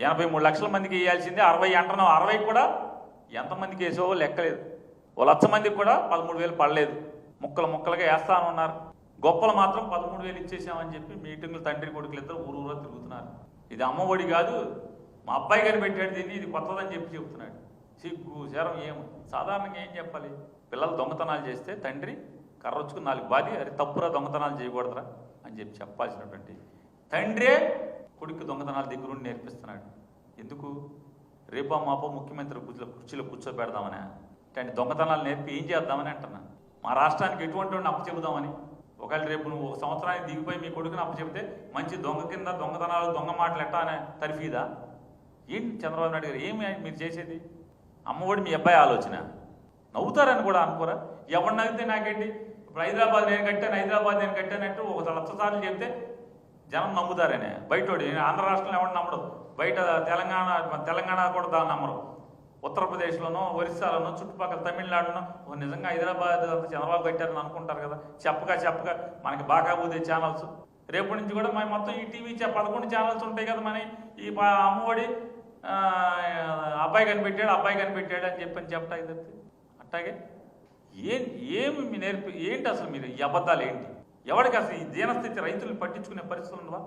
83 లక్షల మందికి వేయాల్సిందే 60 అంటున్నావు. 60 కూడా ఎంతమందికి వేసో లెక్కలేదు. 1,00,000 మందికి కూడా 13,000 పడలేదు. ముక్కలుగా వేస్తాను ఉన్నారు. గొప్పలు మాత్రం 13,000 ఇచ్చేసామని చెప్పి మీటింగ్లు తండ్రి కొడుకులు ఇద్దరు ఊరూరా తిరుగుతున్నారు. ఇది అమ్మఒడి కాదు, మా అబ్బాయి గారు పెట్టాడు దీన్ని, ఇది కొత్తదని చెప్తున్నాడు. సిగ్గు శరం ఏం సాధారణంగా ఏం చెప్పాలి? పిల్లలు దొంగతనాలు చేస్తే తండ్రి కర్రొచ్చుకుని 4 బాధి అరే తప్పురా దొంగతనాలు చేయకూడదురా అని చెప్పాల్సినటువంటి తండ్రే కొడుకు దొంగతనాల దగ్గరుండి నేర్పిస్తున్నాడు. ఎందుకు? రేపో మాపో ముఖ్యమంత్రి కుర్చీలో కూర్చోబెడదామని, అంటే దొంగతనాలు నేర్పి ఏం చేద్దామని అంటున్నా. మా రాష్ట్రానికి ఎటువంటి వాడిని అప్పచెబుదామని. ఒకవేళ రేపు నువ్వు 1 సంవత్సరానికి దిగిపోయి మీ కొడుకుని అప్పచెబితే మంచి దొంగ కింద దొంగతనాలు దొంగ మాటలు ఎట్టా అనే తర్ఫీదా? ఏంటి చంద్రబాబు నాయుడు గారు ఏమి మీరు చేసేది? అమ్మఒడి మీ అబ్బాయి ఆలోచన. నవ్వుతారని కూడా అనుకోరా? ఎవరిని నవ్వితే నాకేంటి? ఇప్పుడు హైదరాబాద్ నేను కట్టానంటూ 1,00,000 సార్లు చెప్తే జనం నమ్ముతారనే. బయటోడి ఆంధ్ర రాష్ట్రంలో ఎవరిని నమ్మడు, బయట తెలంగాణ కూడా దాన్ని నమ్మరు. ఉత్తరప్రదేశ్లోనో ఒరిస్సాలోనో చుట్టుపక్కల తమిళనాడునో నిజంగా హైదరాబాద్ అంతా చంద్రబాబు కట్టారని అనుకుంటారు కదా. చెప్పగా మనకి బాగా ఊదే ఛానల్స్. రేపటి నుంచి కూడా మన మొత్తం ఈ టీవీ 11 ఛానల్స్ ఉంటాయి కదా. మన ఈ అమ్మఒడి అబ్బాయి కనిపెట్టాడు అని చెప్పటానికి తప్పితే అట్టాగే ఏమి మీ ఏంటి అసలు మీరు ఈ అబద్ధాలు ఏంటి? ఎవరికి అసలు ఈ దీనస్థితి రైతులను పట్టించుకునే పరిస్థితులు ఉండవా?